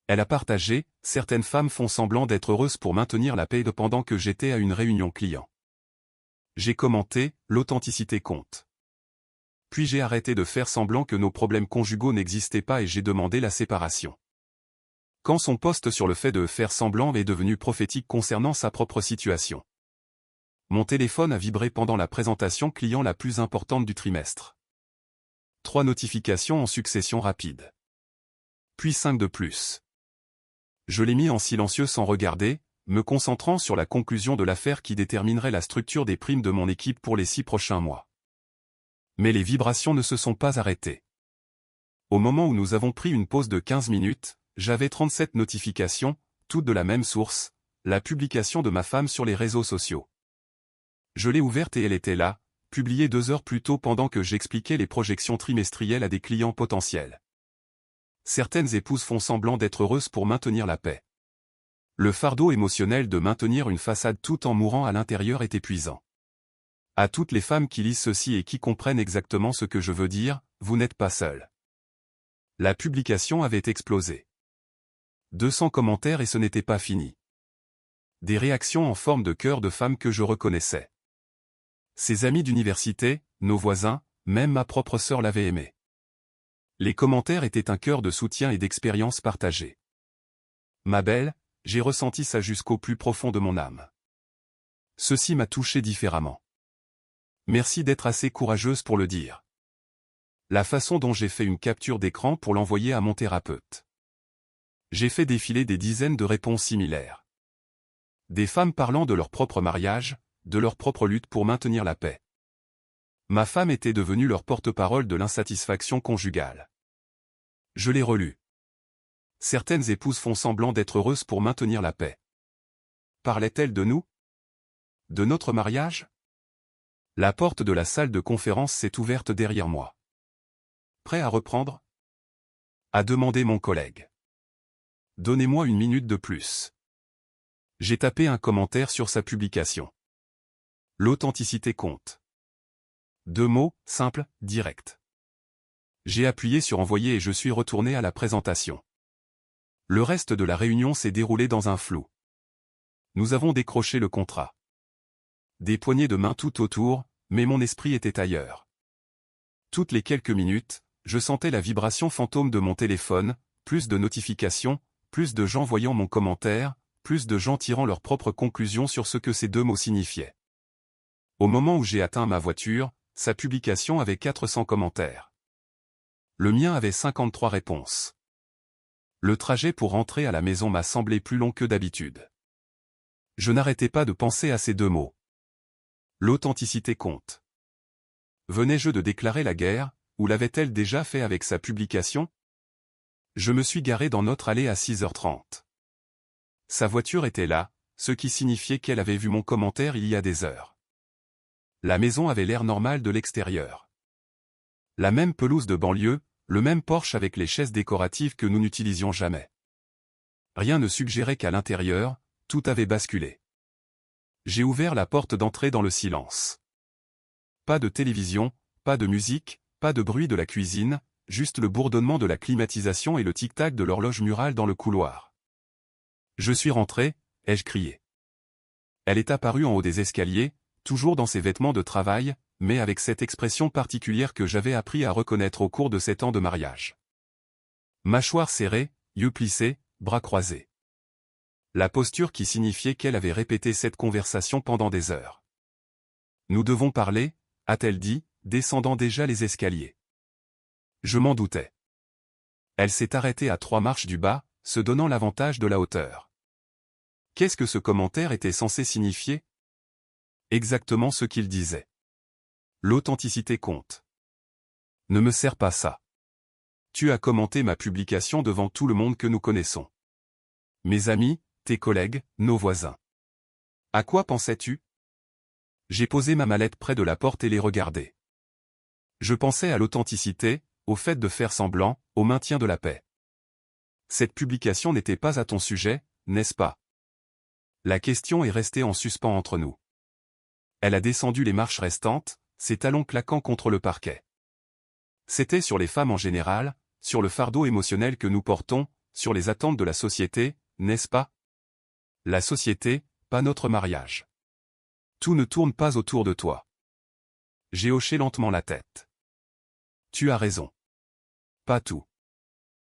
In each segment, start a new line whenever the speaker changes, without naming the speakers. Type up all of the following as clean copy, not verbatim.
Elle a partagé, certaines femmes font semblant d'être heureuses pour maintenir la paix pendant que j'étais à une réunion client. J'ai commenté, l'authenticité compte. Puis j'ai arrêté de faire semblant que nos problèmes conjugaux n'existaient pas et j'ai demandé la séparation. Quand son post sur le fait de faire semblant est devenu prophétique concernant sa propre situation. Mon téléphone a vibré pendant la présentation client la plus importante du trimestre. 3 notifications en succession rapide. Puis 5 de plus. Je l'ai mis en silencieux sans regarder, me concentrant sur la conclusion de l'affaire qui déterminerait la structure des primes de mon équipe pour les 6 prochains mois. Mais les vibrations ne se sont pas arrêtées. Au moment où nous avons pris une pause de 15 minutes, j'avais 37 notifications, toutes de la même source, la publication de ma femme sur les réseaux sociaux. Je l'ai ouverte et elle était là, publiée 2 heures plus tôt pendant que j'expliquais les projections trimestrielles à des clients potentiels. Certaines épouses font semblant d'être heureuses pour maintenir la paix. Le fardeau émotionnel de maintenir une façade tout en mourant à l'intérieur est épuisant. À toutes les femmes qui lisent ceci et qui comprennent exactement ce que je veux dire, vous n'êtes pas seules. La publication avait explosé. 200 commentaires et ce n'était pas fini. Des réactions en forme de cœur de femmes que je reconnaissais. Ses amis d'université, nos voisins, même ma propre sœur l'avait aimé. Les commentaires étaient un cœur de soutien et d'expérience partagée. Ma belle, j'ai ressenti ça jusqu'au plus profond de mon âme. Ceci m'a touché différemment. Merci d'être assez courageuse pour le dire. La façon dont j'ai fait une capture d'écran pour l'envoyer à mon thérapeute. J'ai fait défiler des dizaines de réponses similaires. Des femmes parlant de leur propre mariage, de leur propre lutte pour maintenir la paix. Ma femme était devenue leur porte-parole de l'insatisfaction conjugale. Je l'ai relu. Certaines épouses font semblant d'être heureuses pour maintenir la paix. Parlaient-elles de nous? De notre mariage? La porte de la salle de conférence s'est ouverte derrière moi. Prêt à reprendre? A demandé mon collègue. Donnez-moi une minute de plus. J'ai tapé un commentaire sur sa publication. L'authenticité compte. 2 mots, simples, directs. J'ai appuyé sur envoyer et je suis retourné à la présentation. Le reste de la réunion s'est déroulé dans un flou. Nous avons décroché le contrat. Des poignées de main tout autour, mais mon esprit était ailleurs. Toutes les quelques minutes, je sentais la vibration fantôme de mon téléphone, plus de notifications, plus de gens voyant mon commentaire, plus de gens tirant leurs propres conclusions sur ce que ces 2 mots signifiaient. Au moment où j'ai atteint ma voiture, sa publication avait 400 commentaires. Le mien avait 53 réponses. Le trajet pour rentrer à la maison m'a semblé plus long que d'habitude. Je n'arrêtais pas de penser à ces 2 mots. L'authenticité compte. Venais-je de déclarer la guerre, ou l'avait-elle déjà fait avec sa publication? Je me suis garé dans notre allée à 6h30. Sa voiture était là, ce qui signifiait qu'elle avait vu mon commentaire il y a des heures. La maison avait l'air normal de l'extérieur. La même pelouse de banlieue, le même Porsche avec les chaises décoratives que nous n'utilisions jamais. Rien ne suggérait qu'à l'intérieur, tout avait basculé. J'ai ouvert la porte d'entrée dans le silence. Pas de télévision, pas de musique, pas de bruit de la cuisine, juste le bourdonnement de la climatisation et le tic-tac de l'horloge murale dans le couloir. Je suis rentré, ai-je crié. Elle est apparue en haut des escaliers, toujours dans ses vêtements de travail, mais avec cette expression particulière que j'avais appris à reconnaître au cours de 7 ans de mariage. Mâchoire serrée, yeux plissés, bras croisés. La posture qui signifiait qu'elle avait répété cette conversation pendant des heures. Nous devons parler, a-t-elle dit, descendant déjà les escaliers. Je m'en doutais. Elle s'est arrêtée à 3 marches du bas, se donnant l'avantage de la hauteur. Qu'est-ce que ce commentaire était censé signifier? Exactement ce qu'il disait. L'authenticité compte. Ne me sers pas ça. Tu as commenté ma publication devant tout le monde que nous connaissons. Mes amis, tes collègues, nos voisins. À quoi pensais-tu? J'ai posé ma mallette près de la porte et les regardé. Je pensais à l'authenticité, au fait de faire semblant, au maintien de la paix. Cette publication n'était pas à ton sujet, n'est-ce pas? La question est restée en suspens entre nous. Elle a descendu les marches restantes, ses talons claquant contre le parquet. C'était sur les femmes en général, sur le fardeau émotionnel que nous portons, sur les attentes de la société, n'est-ce pas? La société, pas notre mariage. Tout ne tourne pas autour de toi. J'ai hoché lentement la tête. Tu as raison. Pas tout.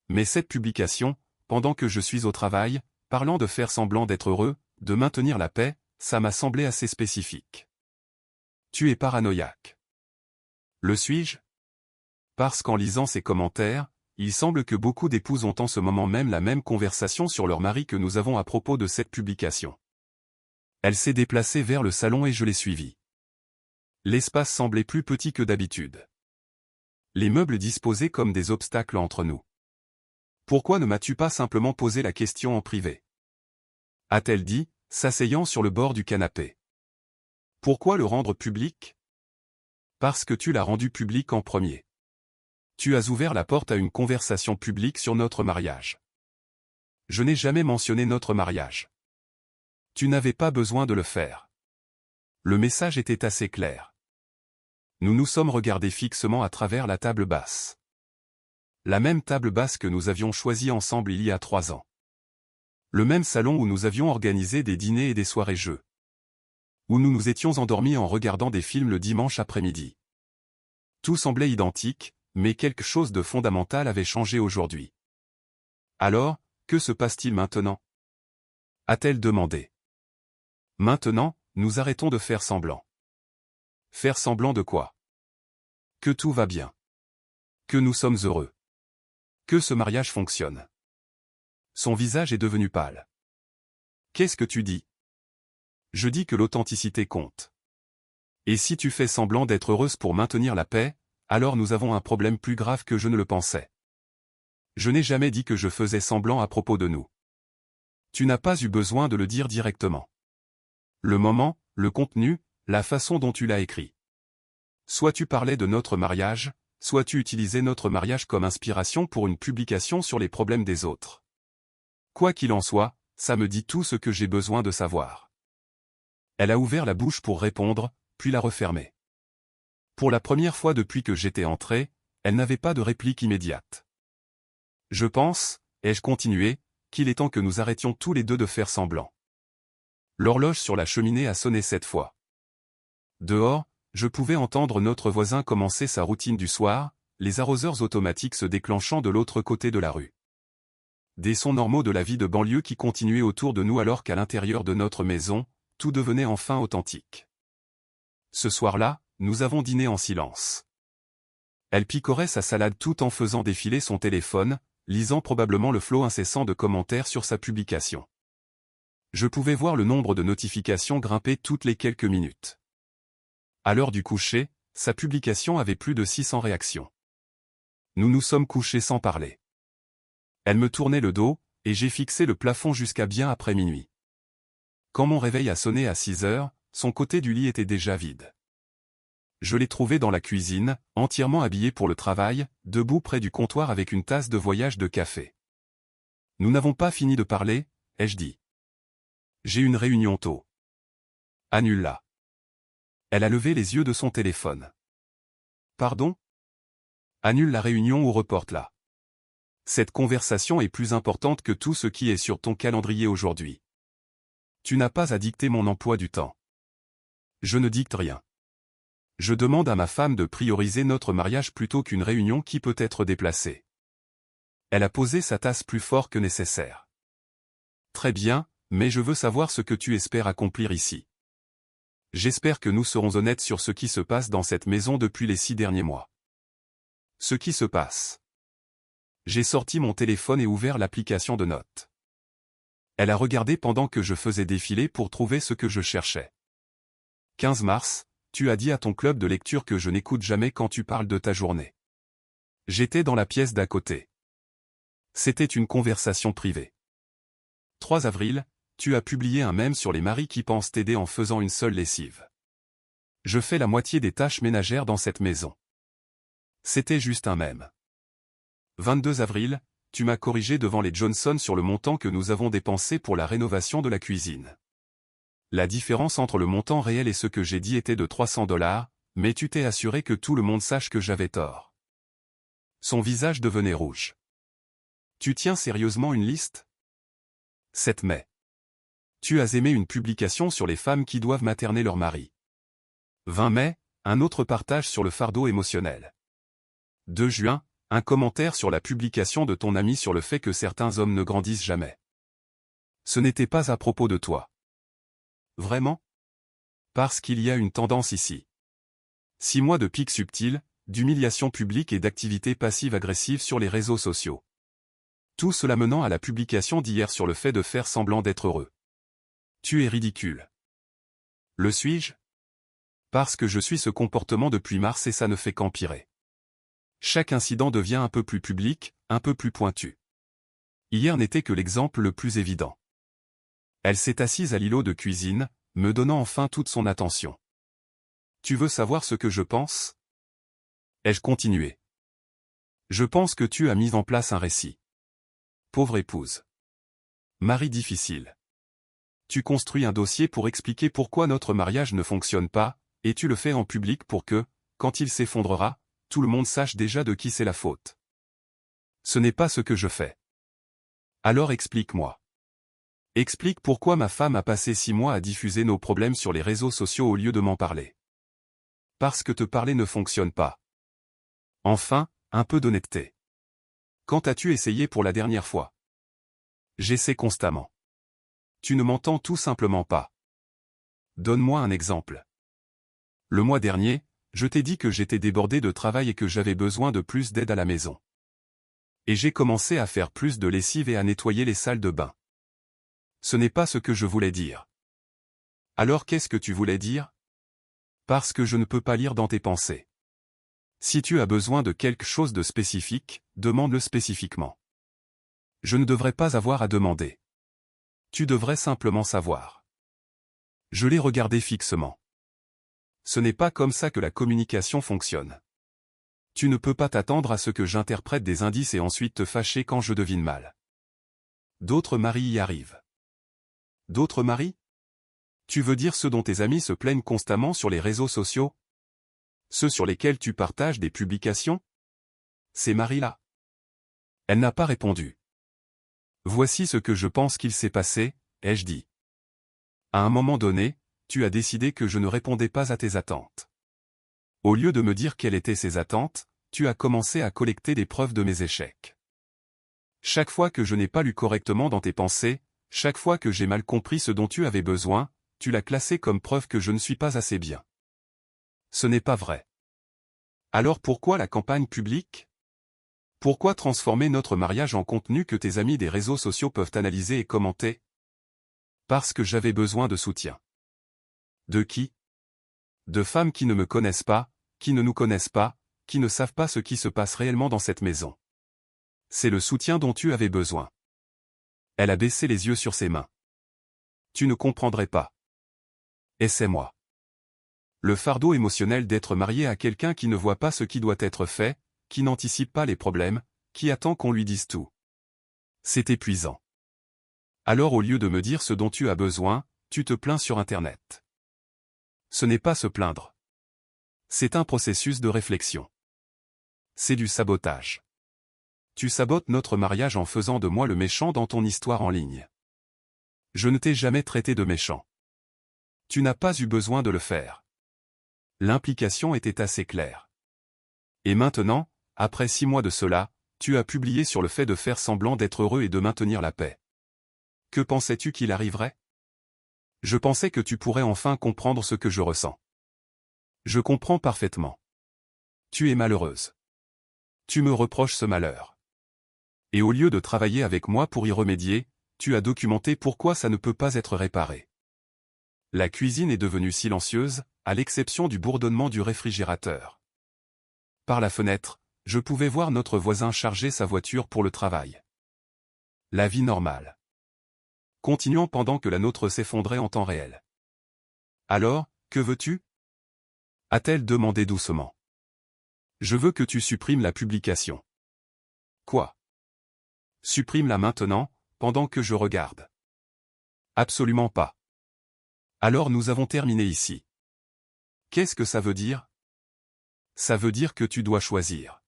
Mais cette publication, pendant que je suis au travail, parlant de faire semblant d'être heureux, de maintenir la paix, ça m'a semblé assez spécifique. Tu es paranoïaque. Le suis-je? Parce qu'en lisant ces commentaires, il semble que beaucoup d'épouses ont en ce moment même la même conversation sur leur mari que nous avons à propos de cette publication. Elle s'est déplacée vers le salon et je l'ai suivie. L'espace semblait plus petit que d'habitude. Les meubles disposaient comme des obstacles entre nous. Pourquoi ne m'as-tu pas simplement posé la question en privé? A-t-elle dit, s'asseyant sur le bord du canapé. Pourquoi le rendre public? Parce que tu l'as rendu public en premier. Tu as ouvert la porte à une conversation publique sur notre mariage. Je n'ai jamais mentionné notre mariage. Tu n'avais pas besoin de le faire. Le message était assez clair. Nous nous sommes regardés fixement à travers la table basse. La même table basse que nous avions choisie ensemble il y a 3 ans. Le même salon où nous avions organisé des dîners et des soirées-jeux. Où nous nous étions endormis en regardant des films le dimanche après-midi. Tout semblait identique, mais quelque chose de fondamental avait changé aujourd'hui. Alors, que se passe-t-il maintenant? A-t-elle demandé. Maintenant, nous arrêtons de faire semblant. Faire semblant de quoi? Que tout va bien. Que nous sommes heureux. Que ce mariage fonctionne. Son visage est devenu pâle. Qu'est-ce que tu dis? Je dis que l'authenticité compte. Et si tu fais semblant d'être heureuse pour maintenir la paix, alors nous avons un problème plus grave que je ne le pensais. Je n'ai jamais dit que je faisais semblant à propos de nous. Tu n'as pas eu besoin de le dire directement. Le moment, le contenu, la façon dont tu l'as écrit. Soit tu parlais de notre mariage, soit tu utilisais notre mariage comme inspiration pour une publication sur les problèmes des autres. Quoi qu'il en soit, ça me dit tout ce que j'ai besoin de savoir. Elle a ouvert la bouche pour répondre, puis l'a refermée. Pour la première fois depuis que j'étais entré, elle n'avait pas de réplique immédiate. Je pense, ai-je continué, qu'il est temps que nous arrêtions tous les deux de faire semblant. L'horloge sur la cheminée a sonné 7 fois. Dehors, je pouvais entendre notre voisin commencer sa routine du soir, les arroseurs automatiques se déclenchant de l'autre côté de la rue. Des sons normaux de la vie de banlieue qui continuaient autour de nous alors qu'à l'intérieur de notre maison, tout devenait enfin authentique. Ce soir-là, nous avons dîné en silence. Elle picorait sa salade tout en faisant défiler son téléphone, lisant probablement le flot incessant de commentaires sur sa publication. Je pouvais voir le nombre de notifications grimper toutes les quelques minutes. À l'heure du coucher, sa publication avait plus de 600 réactions. Nous nous sommes couchés sans parler. Elle me tournait le dos, et j'ai fixé le plafond jusqu'à bien après minuit. Quand mon réveil a sonné à 6 heures, son côté du lit était déjà vide. Je l'ai trouvée dans la cuisine, entièrement habillée pour le travail, debout près du comptoir avec une tasse de voyage de café. Nous n'avons pas fini de parler, ai-je dit. J'ai une réunion tôt. Annule-la. Elle a levé les yeux de son téléphone. Pardon? Annule la réunion ou reporte-la. Cette conversation est plus importante que tout ce qui est sur ton calendrier aujourd'hui. Tu n'as pas à dicter mon emploi du temps. Je ne dicte rien. Je demande à ma femme de prioriser notre mariage plutôt qu'une réunion qui peut être déplacée. Elle a posé sa tasse plus fort que nécessaire. Très bien, mais je veux savoir ce que tu espères accomplir ici. J'espère que nous serons honnêtes sur ce qui se passe dans cette maison depuis les 6 derniers mois. Ce qui se passe. J'ai sorti mon téléphone et ouvert l'application de notes. Elle a regardé pendant que je faisais défiler pour trouver ce que je cherchais. 15 mars, tu as dit à ton club de lecture que je n'écoute jamais quand tu parles de ta journée. J'étais dans la pièce d'à côté. C'était une conversation privée. 3 avril, tu as publié un mème sur les maris qui pensent t'aider en faisant une seule lessive. Je fais la moitié des tâches ménagères dans cette maison. C'était juste un mème. 22 avril, tu m'as corrigé devant les Johnson sur le montant que nous avons dépensé pour la rénovation de la cuisine. La différence entre le montant réel et ce que j'ai dit était de $300, mais tu t'es assuré que tout le monde sache que j'avais tort. Son visage devenait rouge. Tu tiens sérieusement une liste? 7 mai. Tu as aimé une publication sur les femmes qui doivent materner leur mari. 20 mai, un autre partage sur le fardeau émotionnel. 2 juin, un commentaire sur la publication de ton ami sur le fait que certains hommes ne grandissent jamais. Ce n'était pas à propos de toi. Vraiment? Parce qu'il y a une tendance ici. 6 mois de pics subtils, d'humiliation publique et d'activités passives-agressives sur les réseaux sociaux. Tout cela menant à la publication d'hier sur le fait de faire semblant d'être heureux. Tu es ridicule. Le suis-je? Parce que je suis ce comportement depuis mars et ça ne fait qu'empirer. Chaque incident devient un peu plus public, un peu plus pointu. Hier n'était que l'exemple le plus évident. Elle s'est assise à l'îlot de cuisine, me donnant enfin toute son attention. Tu veux savoir ce que je pense? Ai-je continué? Je pense que tu as mis en place un récit. Pauvre épouse. Mari difficile. Tu construis un dossier pour expliquer pourquoi notre mariage ne fonctionne pas, et tu le fais en public pour que, quand il s'effondrera, tout le monde sache déjà de qui c'est la faute. Ce n'est pas ce que je fais. Alors explique-moi. Explique pourquoi ma femme a passé 6 mois à diffuser nos problèmes sur les réseaux sociaux au lieu de m'en parler. Parce que te parler ne fonctionne pas. Enfin, un peu d'honnêteté. Quand as-tu essayé pour la dernière fois? J'essaie constamment. Tu ne m'entends tout simplement pas. Donne-moi un exemple. Le mois dernier, je t'ai dit que j'étais débordé de travail et que j'avais besoin de plus d'aide à la maison. Et j'ai commencé à faire plus de lessive et à nettoyer les salles de bain. Ce n'est pas ce que je voulais dire. Alors qu'est-ce que tu voulais dire? Parce que je ne peux pas lire dans tes pensées. Si tu as besoin de quelque chose de spécifique, demande-le spécifiquement. Je ne devrais pas avoir à demander. Tu devrais simplement savoir. Je l'ai regardé fixement. Ce n'est pas comme ça que la communication fonctionne. Tu ne peux pas t'attendre à ce que j'interprète des indices et ensuite te fâcher quand je devine mal. D'autres maris y arrivent. D'autres maris? Tu veux dire ceux dont tes amis se plaignent constamment sur les réseaux sociaux? Ceux sur lesquels tu partages des publications? Ces maris-là? Elle n'a pas répondu. Voici ce que je pense qu'il s'est passé, ai-je dit. À un moment donné, tu as décidé que je ne répondais pas à tes attentes. Au lieu de me dire quelles étaient ces attentes, tu as commencé à collecter des preuves de mes échecs. Chaque fois que je n'ai pas lu correctement dans tes pensées, chaque fois que j'ai mal compris ce dont tu avais besoin, tu l'as classé comme preuve que je ne suis pas assez bien. Ce n'est pas vrai. Alors pourquoi la campagne publique? Pourquoi transformer notre mariage en contenu que tes amis des réseaux sociaux peuvent analyser et commenter? Parce que j'avais besoin de soutien. De qui? De femmes qui ne me connaissent pas, qui ne nous connaissent pas, qui ne savent pas ce qui se passe réellement dans cette maison. C'est le soutien dont tu avais besoin. Elle a baissé les yeux sur ses mains. Tu ne comprendrais pas. Et c'est moi. Le fardeau émotionnel d'être marié à quelqu'un qui ne voit pas ce qui doit être fait, qui n'anticipe pas les problèmes, qui attend qu'on lui dise tout. C'est épuisant. Alors au lieu de me dire ce dont tu as besoin, tu te plains sur Internet. Ce n'est pas se plaindre. C'est un processus de réflexion. C'est du sabotage. Tu sabotes notre mariage en faisant de moi le méchant dans ton histoire en ligne. Je ne t'ai jamais traité de méchant. Tu n'as pas eu besoin de le faire. L'implication était assez claire. Et maintenant, après 6 mois de cela, tu as publié sur le fait de faire semblant d'être heureux et de maintenir la paix. Que pensais-tu qu'il arriverait? Je pensais que tu pourrais enfin comprendre ce que je ressens. Je comprends parfaitement. Tu es malheureuse. Tu me reproches ce malheur. Et au lieu de travailler avec moi pour y remédier, tu as documenté pourquoi ça ne peut pas être réparé. La cuisine est devenue silencieuse, à l'exception du bourdonnement du réfrigérateur. Par la fenêtre, je pouvais voir notre voisin charger sa voiture pour le travail. La vie normale. Continuant pendant que la nôtre s'effondrait en temps réel. Alors, que veux-tu? A-t-elle demandé doucement. Je veux que tu supprimes la publication. Quoi? Supprime-la maintenant, pendant que je regarde. Absolument pas. Alors nous avons terminé ici. Qu'est-ce que ça veut dire? Ça veut dire que tu dois choisir.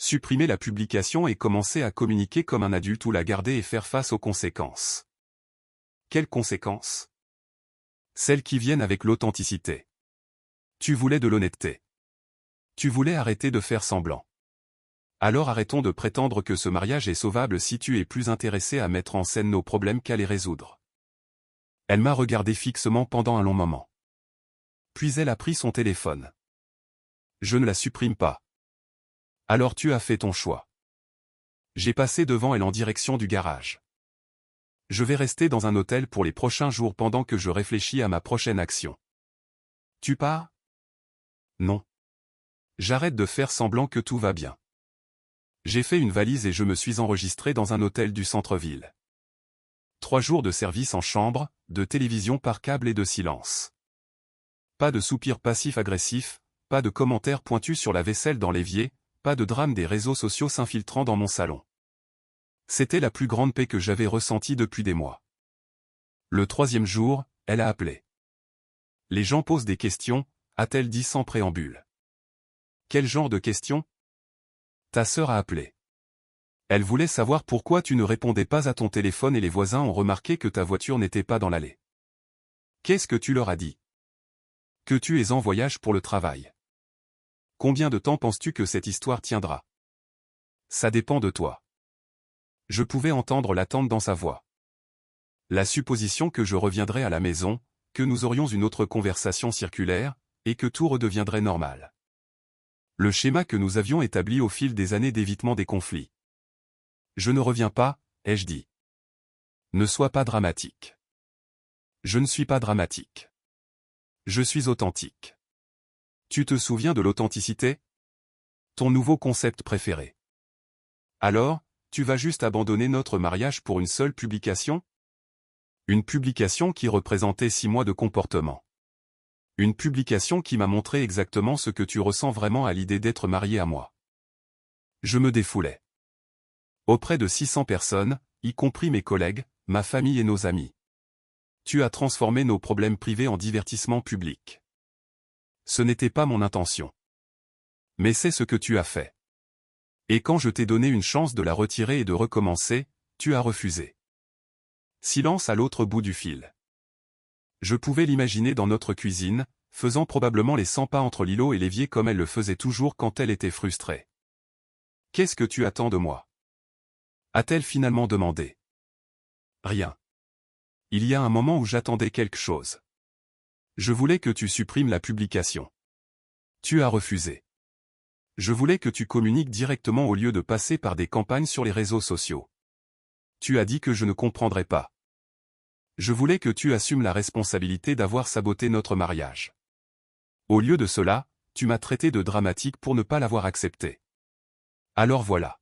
Supprimer la publication et commencer à communiquer comme un adulte ou la garder et faire face aux conséquences. Quelles conséquences? Celles qui viennent avec l'authenticité. Tu voulais de l'honnêteté. Tu voulais arrêter de faire semblant. Alors arrêtons de prétendre que ce mariage est sauvable si tu es plus intéressé à mettre en scène nos problèmes qu'à les résoudre. Elle m'a regardé fixement pendant un long moment. Puis elle a pris son téléphone. Je ne la supprime pas. Alors tu as fait ton choix. J'ai passé devant elle en direction du garage. Je vais rester dans un hôtel pour les prochains jours pendant que je réfléchis à ma prochaine action. Tu pars? Non. J'arrête de faire semblant que tout va bien. J'ai fait une valise et je me suis enregistré dans un hôtel du centre-ville. 3 jours de service en chambre, de télévision par câble et de silence. Pas de soupirs passifs-agressifs, pas de commentaires pointus sur la vaisselle dans l'évier, pas de drame des réseaux sociaux s'infiltrant dans mon salon. C'était la plus grande paix que j'avais ressentie depuis des mois. Le 3e jour, elle a appelé. Les gens posent des questions, a-t-elle dit sans préambule. Quel genre de questions? Ta sœur a appelé. Elle voulait savoir pourquoi tu ne répondais pas à ton téléphone et les voisins ont remarqué que ta voiture n'était pas dans l'allée. Qu'est-ce que tu leur as dit? Que tu es en voyage pour le travail. Combien de temps penses-tu que cette histoire tiendra? Ça dépend de toi. Je pouvais entendre l'attente dans sa voix. La supposition que je reviendrais à la maison, que nous aurions une autre conversation circulaire, et que tout redeviendrait normal. Le schéma que nous avions établi au fil des années d'évitement des conflits. Je ne reviens pas, ai-je dit. Ne sois pas dramatique. Je ne suis pas dramatique. Je suis authentique. Tu te souviens de l'authenticité? Ton nouveau concept préféré. Alors, tu vas juste abandonner notre mariage pour une seule publication? Une publication qui représentait 6 mois de comportement. Une publication qui m'a montré exactement ce que tu ressens vraiment à l'idée d'être marié à moi. Je me défoulais. Auprès de 600 personnes, y compris mes collègues, ma famille et nos amis. Tu as transformé nos problèmes privés en divertissement public. Ce n'était pas mon intention. Mais c'est ce que tu as fait. Et quand je t'ai donné une chance de la retirer et de recommencer, tu as refusé. Silence à l'autre bout du fil. Je pouvais l'imaginer dans notre cuisine, faisant probablement les 100 pas entre l'îlot et l'évier comme elle le faisait toujours quand elle était frustrée. Qu'est-ce que tu attends de moi? A-t-elle finalement demandé. Rien. Il y a un moment où j'attendais quelque chose. Je voulais que tu supprimes la publication. Tu as refusé. Je voulais que tu communiques directement au lieu de passer par des campagnes sur les réseaux sociaux. Tu as dit que je ne comprendrais pas. Je voulais que tu assumes la responsabilité d'avoir saboté notre mariage. Au lieu de cela, tu m'as traité de dramatique pour ne pas l'avoir accepté. Alors voilà.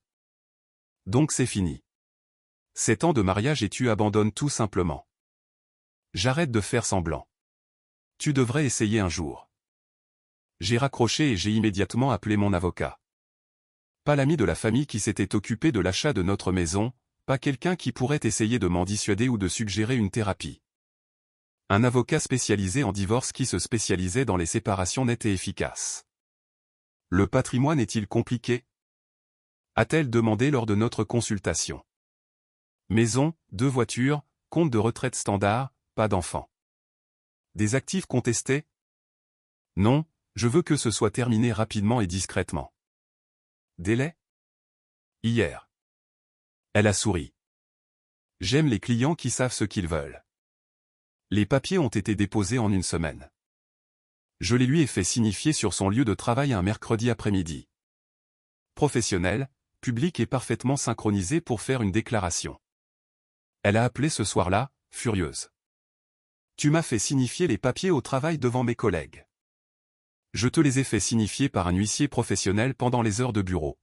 Donc c'est fini. 7 ans de mariage et tu abandonnes tout simplement. J'arrête de faire semblant. Tu devrais essayer un jour. J'ai raccroché et j'ai immédiatement appelé mon avocat. Pas l'ami de la famille qui s'était occupé de l'achat de notre maison, pas quelqu'un qui pourrait essayer de m'en dissuader ou de suggérer une thérapie. Un avocat spécialisé en divorce qui se spécialisait dans les séparations nettes et efficaces. Le patrimoine est-il compliqué? A-t-elle demandé lors de notre consultation. Maison, 2 voitures, compte de retraite standard, pas d'enfants. Des actifs contestés? Non, je veux que ce soit terminé rapidement et discrètement. Délai? Hier. Elle a souri. J'aime les clients qui savent ce qu'ils veulent. Les papiers ont été déposés en 1 semaine. Je les lui ai fait signifier sur son lieu de travail un mercredi après-midi. Professionnel, public et parfaitement synchronisé pour faire une déclaration. Elle a appelé ce soir-là, furieuse. Tu m'as fait signifier les papiers au travail devant mes collègues. Je te les ai fait signifier par un huissier professionnel pendant les heures de bureau.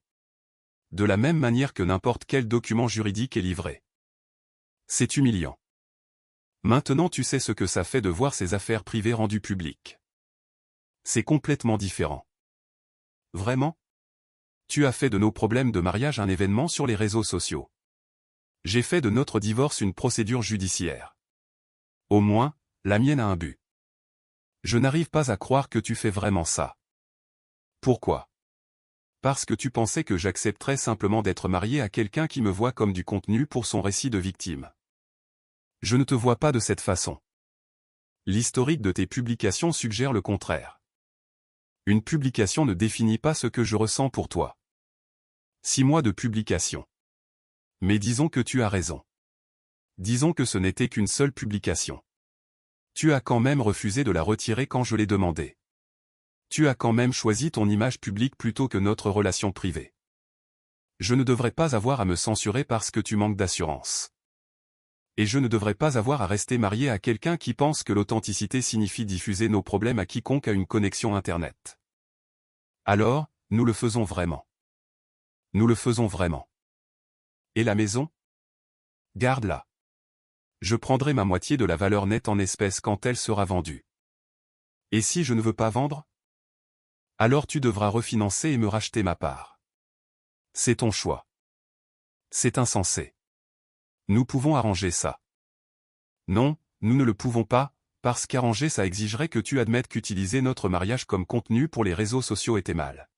De la même manière que n'importe quel document juridique est livré. C'est humiliant. Maintenant tu sais ce que ça fait de voir ses affaires privées rendues publiques. C'est complètement différent. Vraiment? Tu as fait de nos problèmes de mariage un événement sur les réseaux sociaux. J'ai fait de notre divorce une procédure judiciaire. Au moins, la mienne a un but. Je n'arrive pas à croire que tu fais vraiment ça. Pourquoi? Parce que tu pensais que j'accepterais simplement d'être marié à quelqu'un qui me voit comme du contenu pour son récit de victime. Je ne te vois pas de cette façon. L'historique de tes publications suggère le contraire. Une publication ne définit pas ce que je ressens pour toi. 6 mois de publication. Mais disons que tu as raison. Disons que ce n'était qu'une seule publication. Tu as quand même refusé de la retirer quand je l'ai demandé. Tu as quand même choisi ton image publique plutôt que notre relation privée. Je ne devrais pas avoir à me censurer parce que tu manques d'assurance. Et je ne devrais pas avoir à rester marié à quelqu'un qui pense que l'authenticité signifie diffuser nos problèmes à quiconque a une connexion Internet. Alors, nous le faisons vraiment. Nous le faisons vraiment. Et la maison? Garde-la. Je prendrai ma moitié de la valeur nette en espèces quand elle sera vendue. Et si je ne veux pas vendre? Alors tu devras refinancer et me racheter ma part. C'est ton choix. C'est insensé. Nous pouvons arranger ça. Non, nous ne le pouvons pas, parce qu'arranger ça exigerait que tu admettes qu'utiliser notre mariage comme contenu pour les réseaux sociaux était mal.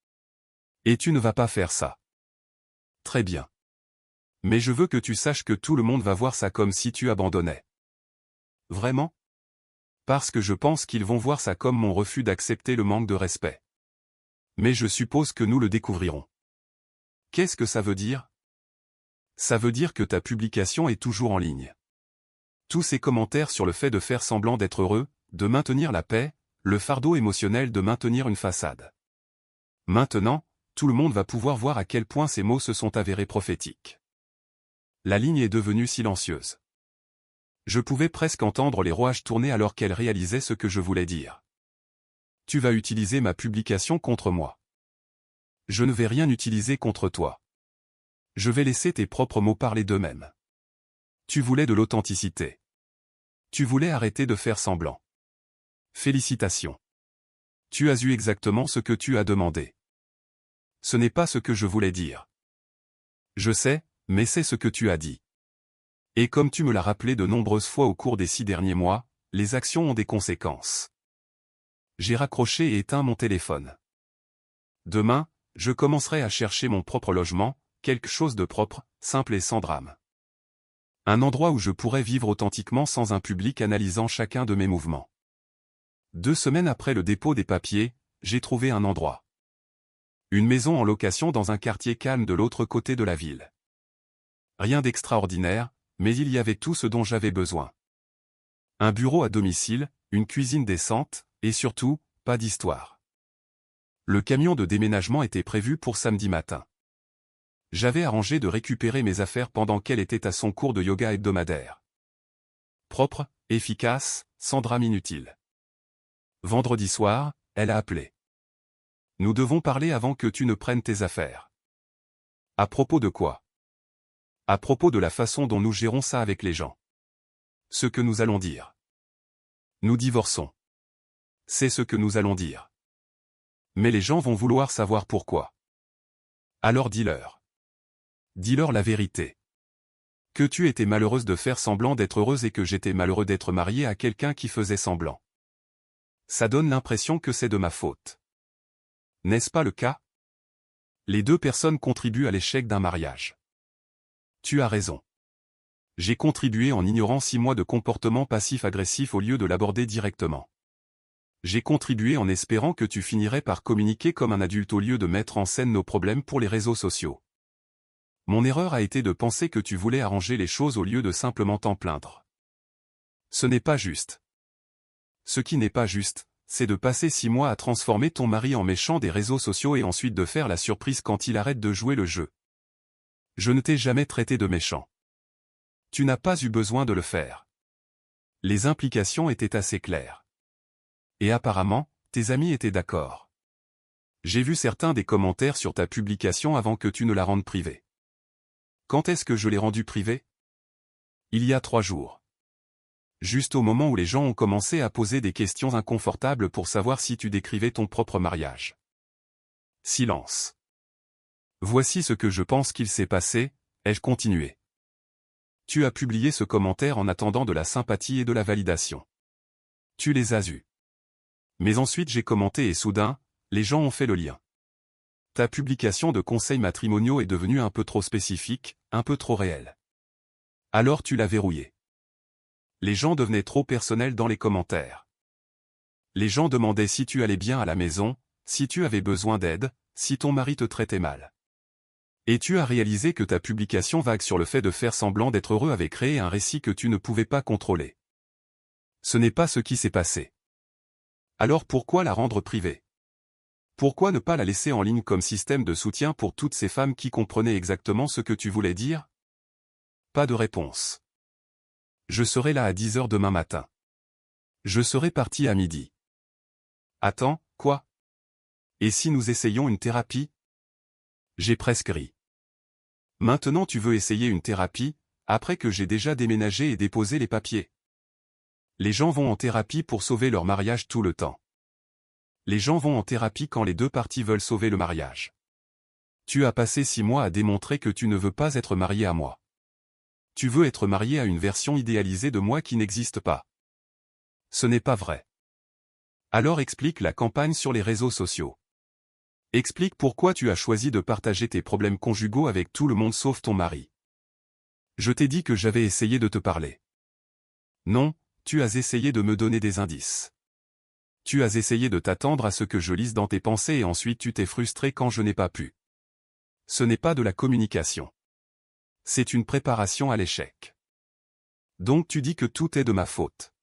Et tu ne vas pas faire ça. Très bien. Mais je veux que tu saches que tout le monde va voir ça comme si tu abandonnais. Vraiment? Parce que je pense qu'ils vont voir ça comme mon refus d'accepter le manque de respect. Mais je suppose que nous le découvrirons. Qu'est-ce que ça veut dire? Ça veut dire que ta publication est toujours en ligne. Tous ces commentaires sur le fait de faire semblant d'être heureux, de maintenir la paix, le fardeau émotionnel de maintenir une façade. Maintenant, tout le monde va pouvoir voir à quel point ces mots se sont avérés prophétiques. La ligne est devenue silencieuse. Je pouvais presque entendre les rouages tourner alors qu'elle réalisait ce que je voulais dire. Tu vas utiliser ma publication contre moi. Je ne vais rien utiliser contre toi. Je vais laisser tes propres mots parler d'eux-mêmes. Tu voulais de l'authenticité. Tu voulais arrêter de faire semblant. Félicitations. Tu as eu exactement ce que tu as demandé. Ce n'est pas ce que je voulais dire. Je sais, mais c'est ce que tu as dit. Et comme tu me l'as rappelé de nombreuses fois au cours des 6 derniers mois, les actions ont des conséquences. J'ai raccroché et éteint mon téléphone. Demain, je commencerai à chercher mon propre logement, quelque chose de propre, simple et sans drame. Un endroit où je pourrais vivre authentiquement sans un public analysant chacun de mes mouvements. 2 semaines après le dépôt des papiers, j'ai trouvé un endroit. Une maison en location dans un quartier calme de l'autre côté de la ville. Rien d'extraordinaire, mais il y avait tout ce dont j'avais besoin. Un bureau à domicile, une cuisine décente, et surtout, pas d'histoire. Le camion de déménagement était prévu pour samedi matin. J'avais arrangé de récupérer mes affaires pendant qu'elle était à son cours de yoga hebdomadaire. Propre, efficace, sans drame inutile. Vendredi soir, elle a appelé. Nous devons parler avant que tu ne prennes tes affaires. À propos de quoi? À propos de la façon dont nous gérons ça avec les gens. Ce que nous allons dire. Nous divorçons. C'est ce que nous allons dire. Mais les gens vont vouloir savoir pourquoi. Alors dis-leur. Dis-leur la vérité. Que tu étais malheureuse de faire semblant d'être heureuse et que j'étais malheureux d'être marié à quelqu'un qui faisait semblant. Ça donne l'impression que c'est de ma faute. N'est-ce pas le cas? Les 2 personnes contribuent à l'échec d'un mariage. Tu as raison. J'ai contribué en ignorant 6 mois de comportement passif-agressif au lieu de l'aborder directement. J'ai contribué en espérant que tu finirais par communiquer comme un adulte au lieu de mettre en scène nos problèmes pour les réseaux sociaux. Mon erreur a été de penser que tu voulais arranger les choses au lieu de simplement t'en plaindre. Ce n'est pas juste. Ce qui n'est pas juste, c'est de passer 6 mois à transformer ton mari en méchant des réseaux sociaux et ensuite de faire la surprise quand il arrête de jouer le jeu. Je ne t'ai jamais traité de méchant. Tu n'as pas eu besoin de le faire. Les implications étaient assez claires. Et apparemment, tes amis étaient d'accord. J'ai vu certains des commentaires sur ta publication avant que tu ne la rendes privée. Quand est-ce que je l'ai rendue privée? Il y a 3 jours. Juste au moment où les gens ont commencé à poser des questions inconfortables pour savoir si tu décrivais ton propre mariage. Silence. Voici ce que je pense qu'il s'est passé, ai-je continué. Tu as publié ce commentaire en attendant de la sympathie et de la validation. Tu les as eus. Mais ensuite j'ai commenté et soudain, les gens ont fait le lien. Ta publication de conseils matrimoniaux est devenue un peu trop spécifique, un peu trop réelle. Alors tu l'as verrouillée. Les gens devenaient trop personnels dans les commentaires. Les gens demandaient si tu allais bien à la maison, si tu avais besoin d'aide, si ton mari te traitait mal. Et tu as réalisé que ta publication vague sur le fait de faire semblant d'être heureux avait créé un récit que tu ne pouvais pas contrôler. Ce n'est pas ce qui s'est passé. Alors pourquoi la rendre privée? Pourquoi ne pas la laisser en ligne comme système de soutien pour toutes ces femmes qui comprenaient exactement ce que tu voulais dire? Pas de réponse. Je serai là à 10 h demain matin. Je serai parti à midi. Attends, quoi? Et si nous essayions une thérapie? J'ai presque ri. Maintenant tu veux essayer une thérapie, après que j'ai déjà déménagé et déposé les papiers. Les gens vont en thérapie pour sauver leur mariage tout le temps. Les gens vont en thérapie quand les deux parties veulent sauver le mariage. Tu as passé 6 mois à démontrer que tu ne veux pas être marié à moi. Tu veux être marié à une version idéalisée de moi qui n'existe pas. Ce n'est pas vrai. Alors explique la campagne sur les réseaux sociaux. Explique pourquoi tu as choisi de partager tes problèmes conjugaux avec tout le monde sauf ton mari. Je t'ai dit que j'avais essayé de te parler. Non, tu as essayé de me donner des indices. Tu as essayé de t'attendre à ce que je lise dans tes pensées et ensuite tu t'es frustré quand je n'ai pas pu. Ce n'est pas de la communication. C'est une préparation à l'échec. Donc tu dis que tout est de ma faute.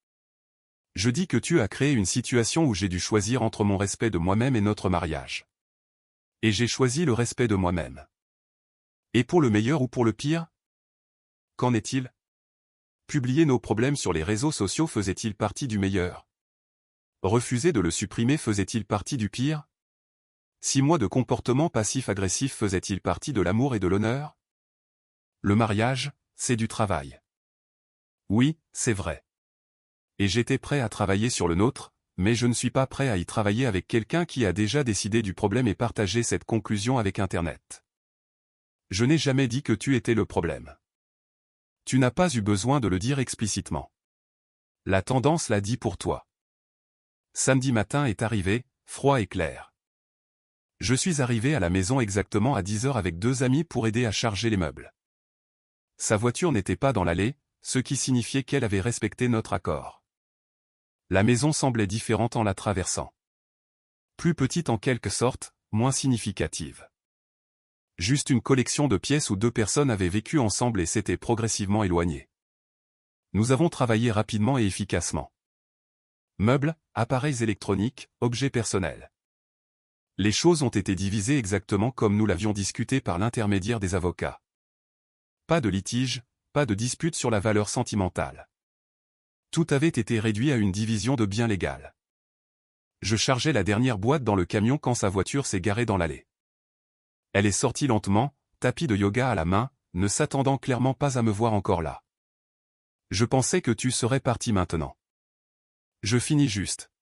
Je dis que tu as créé une situation où j'ai dû choisir entre mon respect de moi-même et notre mariage. Et j'ai choisi le respect de moi-même. Et pour le meilleur ou pour le pire? Qu'en est-il? Publier nos problèmes sur les réseaux sociaux faisait-il partie du meilleur? Refuser de le supprimer faisait-il partie du pire? 6 mois de comportement passif-agressif faisaient-ils partie de l'amour et de l'honneur? Le mariage, c'est du travail. Oui, c'est vrai. Et j'étais prêt à travailler sur le nôtre, mais je ne suis pas prêt à y travailler avec quelqu'un qui a déjà décidé du problème et partagé cette conclusion avec Internet. Je n'ai jamais dit que tu étais le problème. Tu n'as pas eu besoin de le dire explicitement. La tendance l'a dit pour toi. Samedi matin est arrivé, froid et clair. Je suis arrivé à la maison exactement à 10 h avec 2 amis pour aider à charger les meubles. Sa voiture n'était pas dans l'allée, ce qui signifiait qu'elle avait respecté notre accord. La maison semblait différente en la traversant. Plus petite en quelque sorte, moins significative. Juste une collection de pièces où 2 personnes avaient vécu ensemble et s'étaient progressivement éloignées. Nous avons travaillé rapidement et efficacement. Meubles, appareils électroniques, objets personnels. Les choses ont été divisées exactement comme nous l'avions discuté par l'intermédiaire des avocats. Pas de litige, pas de dispute sur la valeur sentimentale. Tout avait été réduit à une division de biens légale. Je chargeais la dernière boîte dans le camion quand sa voiture s'est garée dans l'allée. Elle est sortie lentement, tapis de yoga à la main, ne s'attendant clairement pas à me voir encore là. Je pensais que tu serais parti maintenant. Je finis juste.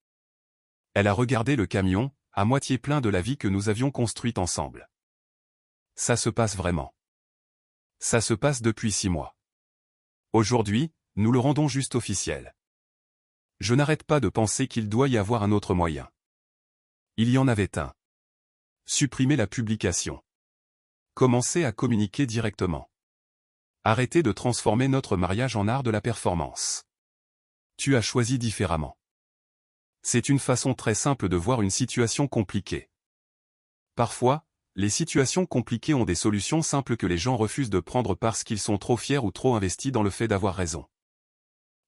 Elle a regardé le camion, à moitié plein de la vie que nous avions construite ensemble. Ça se passe vraiment. Ça se passe depuis 6 mois. Aujourd'hui, nous le rendons juste officiel. Je n'arrête pas de penser qu'il doit y avoir un autre moyen. Il y en avait un. Supprimer la publication. Commencer à communiquer directement. Arrêter de transformer notre mariage en art de la performance. Tu as choisi différemment. C'est une façon très simple de voir une situation compliquée. Parfois, les situations compliquées ont des solutions simples que les gens refusent de prendre parce qu'ils sont trop fiers ou trop investis dans le fait d'avoir raison.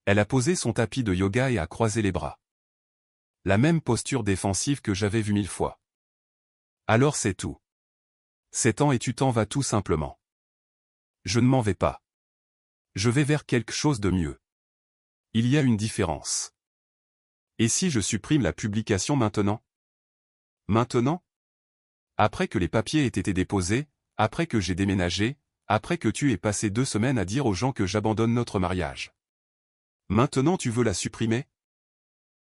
Elle a posé son tapis de yoga et a croisé les bras. La même posture défensive que j'avais vue 1000 fois. Alors c'est tout. C'est temps et tu t'en vas tout simplement. Je ne m'en vais pas. Je vais vers quelque chose de mieux. Il y a une différence. Et si je supprime la publication maintenant? Maintenant? Après que les papiers aient été déposés, après que j'ai déménagé, après que tu aies passé 2 semaines à dire aux gens que j'abandonne notre mariage. Maintenant tu veux la supprimer?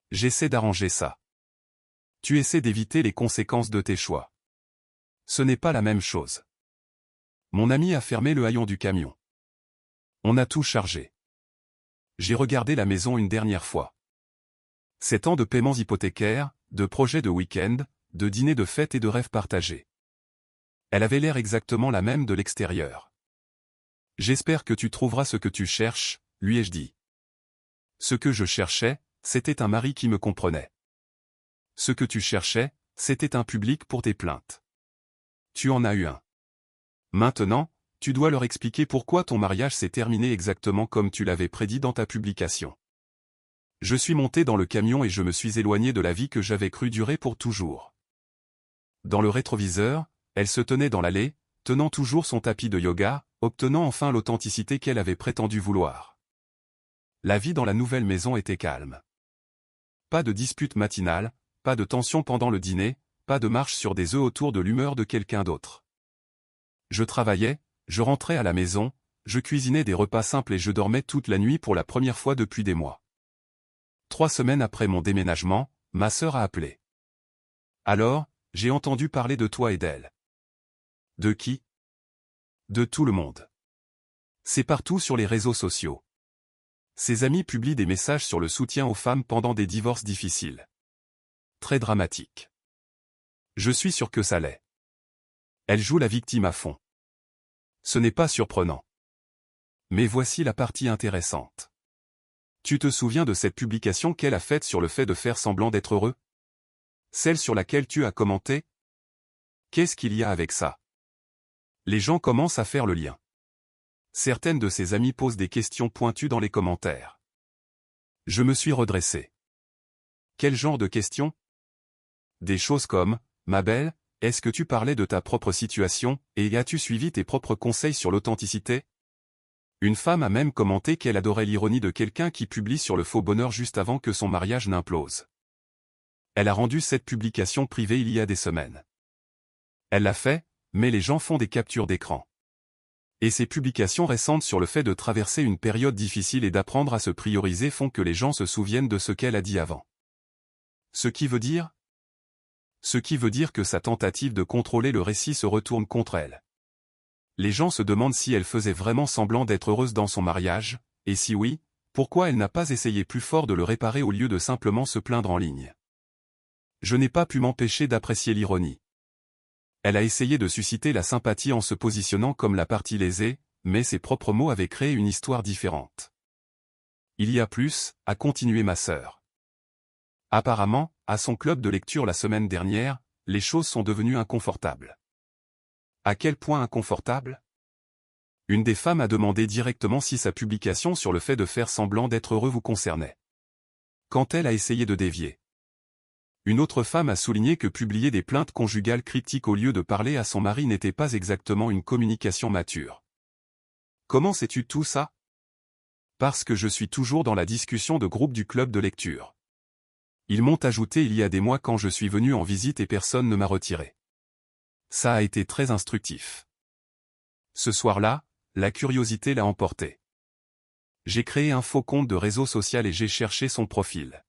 J'essaie d'arranger ça. Tu essaies d'éviter les conséquences de tes choix. Ce n'est pas la même chose. Mon ami a fermé le haillon du camion. On a tout chargé. J'ai regardé la maison une dernière fois. C'est tant de paiements hypothécaires, de projets de week-end, de dîners de fête et de rêves partagés. Elle avait l'air exactement la même de l'extérieur. J'espère que tu trouveras ce que tu cherches, lui ai-je dit. Ce que je cherchais, c'était un mari qui me comprenait. Ce que tu cherchais, c'était un public pour tes plaintes. Tu en as eu un. Maintenant, tu dois leur expliquer pourquoi ton mariage s'est terminé exactement comme tu l'avais prédit dans ta publication. Je suis monté dans le camion et je me suis éloigné de la vie que j'avais cru durer pour toujours. Dans le rétroviseur, elle se tenait dans l'allée, tenant toujours son tapis de yoga, obtenant enfin l'authenticité qu'elle avait prétendu vouloir. La vie dans la nouvelle maison était calme. Pas de dispute matinale, pas de tension pendant le dîner, pas de marche sur des œufs autour de l'humeur de quelqu'un d'autre. Je travaillais, je rentrais à la maison, je cuisinais des repas simples et je dormais toute la nuit pour la première fois depuis des mois. 3 semaines après mon déménagement, ma sœur a appelé. Alors, j'ai entendu parler de toi et d'elle. De qui? De tout le monde. C'est partout sur les réseaux sociaux. Ses amis publient des messages sur le soutien aux femmes pendant des divorces difficiles. Très dramatique. Je suis sûr que ça l'est. Elle joue la victime à fond. Ce n'est pas surprenant. Mais voici la partie intéressante. Tu te souviens de cette publication qu'elle a faite sur le fait de faire semblant d'être heureux? Celle sur laquelle tu as commenté? Qu'est-ce qu'il y a avec ça? Les gens commencent à faire le lien. Certaines de ses amies posent des questions pointues dans les commentaires. Je me suis redressé. Quel genre de questions? Des choses comme, ma belle, est-ce que tu parlais de ta propre situation, et as-tu suivi tes propres conseils sur l'authenticité? Une femme a même commenté qu'elle adorait l'ironie de quelqu'un qui publie sur le faux bonheur juste avant que son mariage n'implose. Elle a rendu cette publication privée il y a des semaines. Elle l'a fait, mais les gens font des captures d'écran. Et ces publications récentes sur le fait de traverser une période difficile et d'apprendre à se prioriser font que les gens se souviennent de ce qu'elle a dit avant. Ce qui veut dire que sa tentative de contrôler le récit se retourne contre elle. Les gens se demandent si elle faisait vraiment semblant d'être heureuse dans son mariage, et si oui, pourquoi elle n'a pas essayé plus fort de le réparer au lieu de simplement se plaindre en ligne. Je n'ai pas pu m'empêcher d'apprécier l'ironie. Elle a essayé de susciter la sympathie en se positionnant comme la partie lésée, mais ses propres mots avaient créé une histoire différente. Il y a plus, a continué ma sœur. Apparemment, à son club de lecture la semaine dernière, les choses sont devenues inconfortables. À quel point inconfortables? Une des femmes a demandé directement si sa publication sur le fait de faire semblant d'être heureux vous concernait. Quand elle a essayé de dévier. Une autre femme a souligné que publier des plaintes conjugales critiques au lieu de parler à son mari n'était pas exactement une communication mature. Comment sais-tu tout ça? Parce que je suis toujours dans la discussion de groupe du club de lecture. Ils m'ont ajouté il y a des mois quand je suis venu en visite et personne ne m'a retiré. Ça a été très instructif. Ce soir-là, la curiosité l'a emporté. J'ai créé un faux compte de réseau social et j'ai cherché son profil.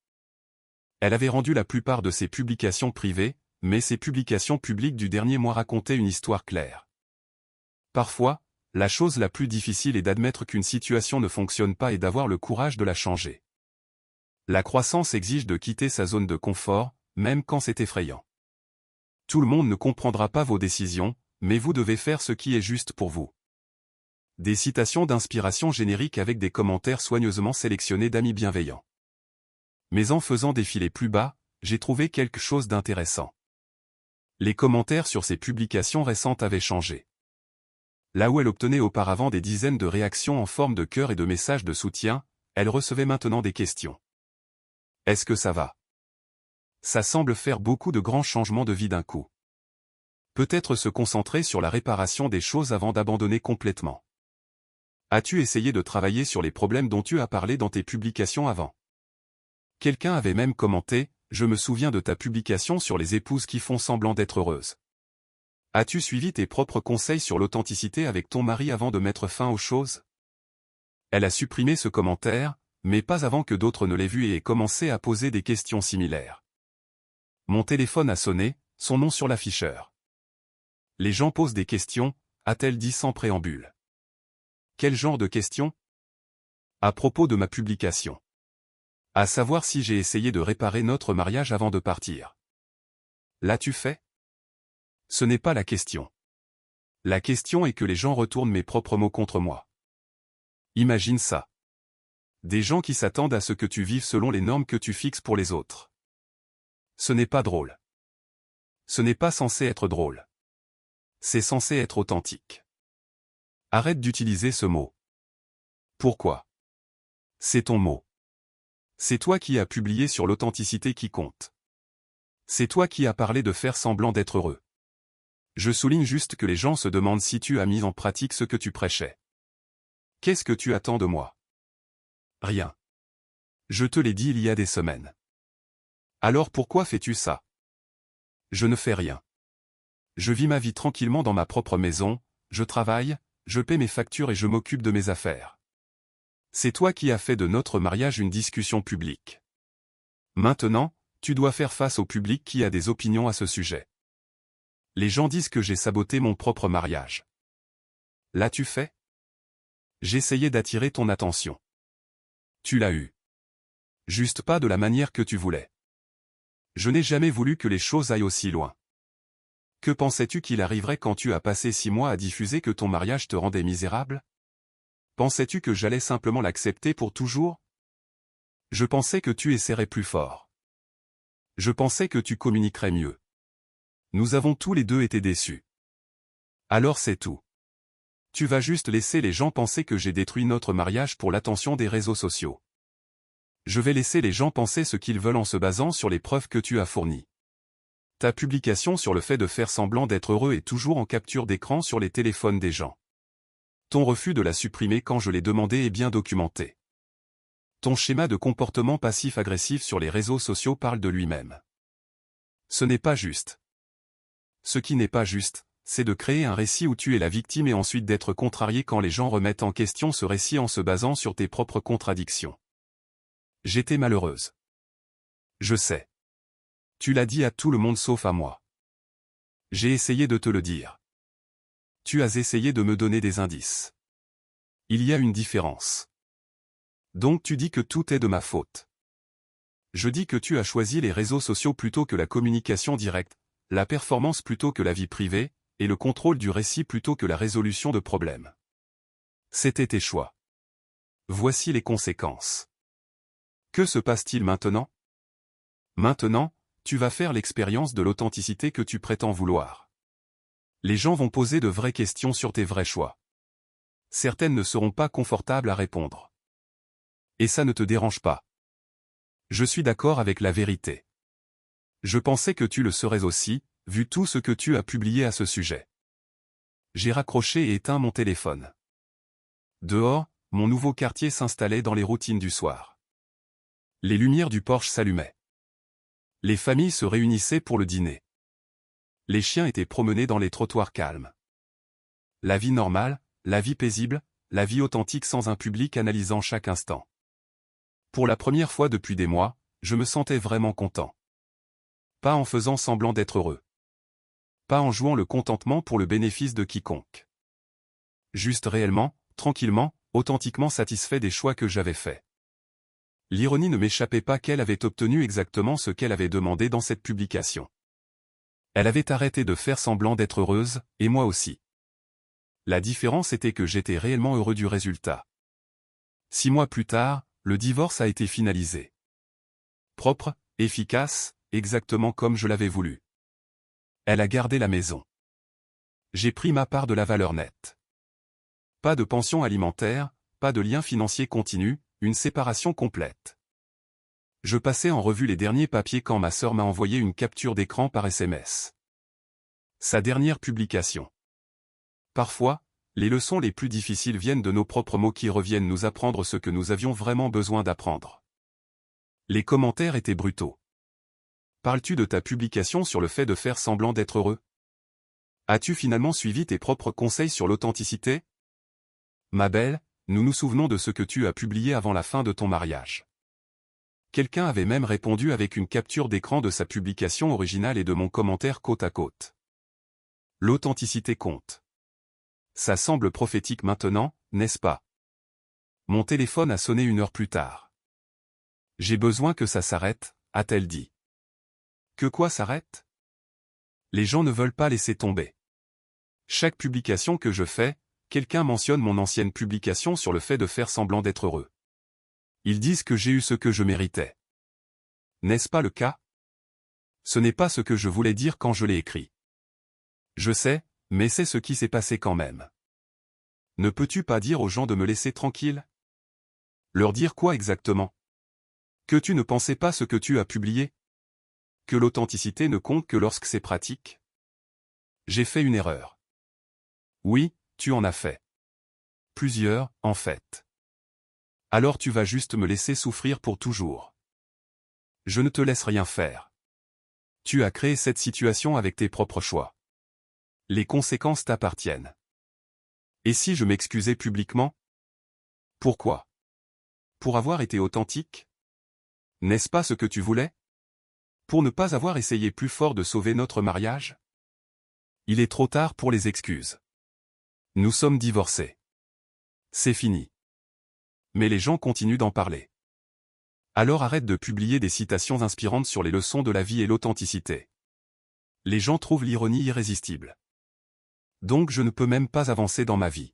Elle avait rendu la plupart de ses publications privées, mais ses publications publiques du dernier mois racontaient une histoire claire. Parfois, la chose la plus difficile est d'admettre qu'une situation ne fonctionne pas et d'avoir le courage de la changer. La croissance exige de quitter sa zone de confort, même quand c'est effrayant. Tout le monde ne comprendra pas vos décisions, mais vous devez faire ce qui est juste pour vous. Des citations d'inspiration génériques avec des commentaires soigneusement sélectionnés d'amis bienveillants. Mais en faisant défiler plus bas, j'ai trouvé quelque chose d'intéressant. Les commentaires sur ses publications récentes avaient changé. Là où elle obtenait auparavant des dizaines de réactions en forme de cœur et de messages de soutien, elle recevait maintenant des questions. Est-ce que ça va? Ça semble faire beaucoup de grands changements de vie d'un coup. Peut-être se concentrer sur la réparation des choses avant d'abandonner complètement. As-tu essayé de travailler sur les problèmes dont tu as parlé dans tes publications avant? Quelqu'un avait même commenté, je me souviens de ta publication sur les épouses qui font semblant d'être heureuses. As-tu suivi tes propres conseils sur l'authenticité avec ton mari avant de mettre fin aux choses? Elle a supprimé ce commentaire, mais pas avant que d'autres ne l'aient vu et aient commencé à poser des questions similaires. Mon téléphone a sonné, son nom sur l'afficheur. Les gens posent des questions, a-t-elle dit sans préambule. Quel genre de questions? À propos de ma publication. À savoir si j'ai essayé de réparer notre mariage avant de partir. L'as-tu fait? Ce n'est pas la question. La question est que les gens retournent mes propres mots contre moi. Imagine ça. Des gens qui s'attendent à ce que tu vives selon les normes que tu fixes pour les autres. Ce n'est pas drôle. Ce n'est pas censé être drôle. C'est censé être authentique. Arrête d'utiliser ce mot. Pourquoi? C'est ton mot. C'est toi qui as publié sur l'authenticité qui compte. C'est toi qui as parlé de faire semblant d'être heureux. Je souligne juste que les gens se demandent si tu as mis en pratique ce que tu prêchais. Qu'est-ce que tu attends de moi? Rien. Je te l'ai dit il y a des semaines. Alors pourquoi fais-tu ça? Je ne fais rien. Je vis ma vie tranquillement dans ma propre maison, je travaille, je paie mes factures et je m'occupe de mes affaires. C'est toi qui as fait de notre mariage une discussion publique. Maintenant, tu dois faire face au public qui a des opinions à ce sujet. Les gens disent que j'ai saboté mon propre mariage. L'as-tu fait? J'essayais d'attirer ton attention. Tu l'as eu. Juste pas de la manière que tu voulais. Je n'ai jamais voulu que les choses aillent aussi loin. Que pensais-tu qu'il arriverait quand tu as passé 6 mois à diffuser que ton mariage te rendait misérable? Pensais-tu que j'allais simplement l'accepter pour toujours? Je pensais que tu essaierais plus fort. Je pensais que tu communiquerais mieux. Nous avons tous les deux été déçus. Alors c'est tout. Tu vas juste laisser les gens penser que j'ai détruit notre mariage pour l'attention des réseaux sociaux. Je vais laisser les gens penser ce qu'ils veulent en se basant sur les preuves que tu as fournies. Ta publication sur le fait de faire semblant d'être heureux est toujours en capture d'écran sur les téléphones des gens. Ton refus de la supprimer quand je l'ai demandé est bien documenté. Ton schéma de comportement passif-agressif sur les réseaux sociaux parle de lui-même. Ce n'est pas juste. Ce qui n'est pas juste, c'est de créer un récit où tu es la victime et ensuite d'être contrarié quand les gens remettent en question ce récit en se basant sur tes propres contradictions. J'étais malheureuse. Je sais. Tu l'as dit à tout le monde sauf à moi. J'ai essayé de te le dire. Tu as essayé de me donner des indices. Il y a une différence. Donc tu dis que tout est de ma faute. Je dis que tu as choisi les réseaux sociaux plutôt que la communication directe, la performance plutôt que la vie privée, et le contrôle du récit plutôt que la résolution de problèmes. C'était tes choix. Voici les conséquences. Que se passe-t-il maintenant? Maintenant, tu vas faire l'expérience de l'authenticité que tu prétends vouloir. Les gens vont poser de vraies questions sur tes vrais choix. Certaines ne seront pas confortables à répondre. Et ça ne te dérange pas. Je suis d'accord avec la vérité. Je pensais que tu le serais aussi, vu tout ce que tu as publié à ce sujet. J'ai raccroché et éteint mon téléphone. Dehors, mon nouveau quartier s'installait dans les routines du soir. Les lumières du porche s'allumaient. Les familles se réunissaient pour le dîner. Les chiens étaient promenés dans les trottoirs calmes. La vie normale, la vie paisible, la vie authentique sans un public analysant chaque instant. Pour la première fois depuis des mois, je me sentais vraiment content. Pas en faisant semblant d'être heureux. Pas en jouant le contentement pour le bénéfice de quiconque. Juste réellement, tranquillement, authentiquement satisfait des choix que j'avais faits. L'ironie ne m'échappait pas qu'elle avait obtenu exactement ce qu'elle avait demandé dans cette publication. Elle avait arrêté de faire semblant d'être heureuse, et moi aussi. La différence était que j'étais réellement heureux du résultat. 6 mois plus tard, le divorce a été finalisé. Propre, efficace, exactement comme je l'avais voulu. Elle a gardé la maison. J'ai pris ma part de la valeur nette. Pas de pension alimentaire, pas de lien financier continu, une séparation complète. Je passais en revue les derniers papiers quand ma sœur m'a envoyé une capture d'écran par SMS. Sa dernière publication. Parfois, les leçons les plus difficiles viennent de nos propres mots qui reviennent nous apprendre ce que nous avions vraiment besoin d'apprendre. Les commentaires étaient brutaux. Parles-tu de ta publication sur le fait de faire semblant d'être heureux? As-tu finalement suivi tes propres conseils sur l'authenticité? Ma belle, nous nous souvenons de ce que tu as publié avant la fin de ton mariage. Quelqu'un avait même répondu avec une capture d'écran de sa publication originale et de mon commentaire côte à côte. L'authenticité compte. Ça semble prophétique maintenant, n'est-ce pas? Mon téléphone a sonné 1 heure plus tard. J'ai besoin que ça s'arrête, a-t-elle dit. Que quoi s'arrête? Les gens ne veulent pas laisser tomber. Chaque publication que je fais, quelqu'un mentionne mon ancienne publication sur le fait de faire semblant d'être heureux. Ils disent que j'ai eu ce que je méritais. N'est-ce pas le cas? Ce n'est pas ce que je voulais dire quand je l'ai écrit. Je sais, mais c'est ce qui s'est passé quand même. Ne peux-tu pas dire aux gens de me laisser tranquille? Leur dire quoi exactement? Que tu ne pensais pas ce que tu as publié? Que l'authenticité ne compte que lorsque c'est pratique? J'ai fait une erreur. Oui, tu en as fait. Plusieurs, en fait. Alors tu vas juste me laisser souffrir pour toujours. Je ne te laisse rien faire. Tu as créé cette situation avec tes propres choix. Les conséquences t'appartiennent. Et si je m'excusais publiquement? Pourquoi? Pour avoir été authentique? N'est-ce pas ce que tu voulais? Pour ne pas avoir essayé plus fort de sauver notre mariage? Il est trop tard pour les excuses. Nous sommes divorcés. C'est fini. Mais les gens continuent d'en parler. Alors arrête de publier des citations inspirantes sur les leçons de la vie et l'authenticité. Les gens trouvent l'ironie irrésistible. Donc je ne peux même pas avancer dans ma vie.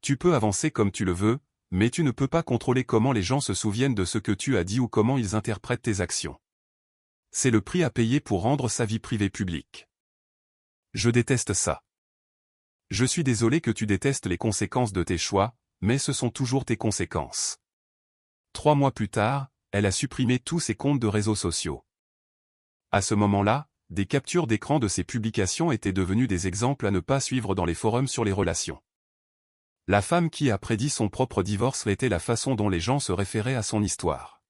Tu peux avancer comme tu le veux, mais tu ne peux pas contrôler comment les gens se souviennent de ce que tu as dit ou comment ils interprètent tes actions. C'est le prix à payer pour rendre sa vie privée publique. Je déteste ça. Je suis désolé que tu détestes les conséquences de tes choix, mais ce sont toujours tes conséquences. 3 mois plus tard, elle a supprimé tous ses comptes de réseaux sociaux. À ce moment-là, des captures d'écran de ses publications étaient devenues des exemples à ne pas suivre dans les forums sur les relations. La femme qui a prédit son propre divorce était la façon dont les gens se référaient à son histoire.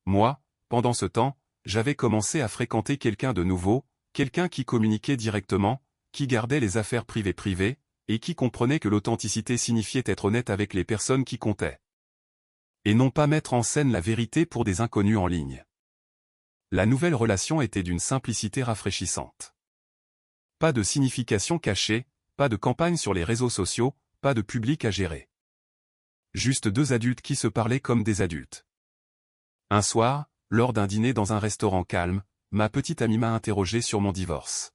Moi, pendant ce temps, j'avais commencé à fréquenter quelqu'un de nouveau, quelqu'un qui communiquait directement, qui gardait les affaires privées, et qui comprenait que l'authenticité signifiait être honnête avec les personnes qui comptaient. Et non pas mettre en scène la vérité pour des inconnus en ligne. La nouvelle relation était d'une simplicité rafraîchissante. Pas de signification cachée, pas de campagne sur les réseaux sociaux, pas de public à gérer. Juste 2 adultes qui se parlaient comme des adultes. Un soir, lors d'un dîner dans un restaurant calme, ma petite amie m'a interrogé sur mon divorce.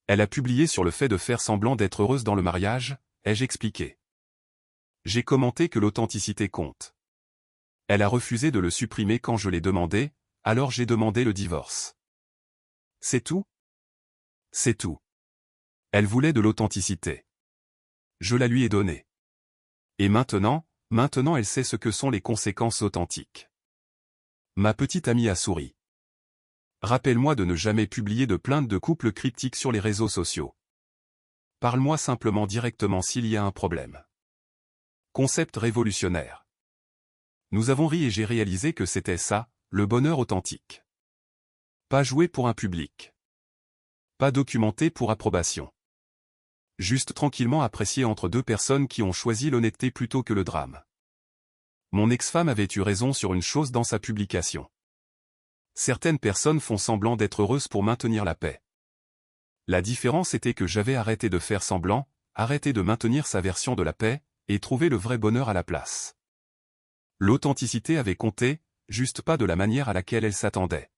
Elle a publié sur le fait de faire semblant d'être heureuse dans le mariage, ai-je expliqué. J'ai commenté que l'authenticité compte. Elle a refusé de le supprimer quand je l'ai demandé, alors j'ai demandé le divorce. C'est tout? C'est tout. Elle voulait de l'authenticité. Je la lui ai donnée. Et maintenant elle sait ce que sont les conséquences authentiques. Ma petite amie a souri. Rappelle-moi de ne jamais publier de plaintes de couple cryptiques sur les réseaux sociaux. Parle-moi simplement directement s'il y a un problème. Concept révolutionnaire. Nous avons ri et j'ai réalisé que c'était ça, le bonheur authentique. Pas joué pour un public. Pas documenté pour approbation. Juste tranquillement apprécié entre 2 personnes qui ont choisi l'honnêteté plutôt que le drame. Mon ex-femme avait eu raison sur une chose dans sa publication. Certaines personnes font semblant d'être heureuses pour maintenir la paix. La différence était que j'avais arrêté de faire semblant, arrêté de maintenir sa version de la paix, et trouvé le vrai bonheur à la place. L'authenticité avait compté, juste pas de la manière à laquelle elle s'attendait.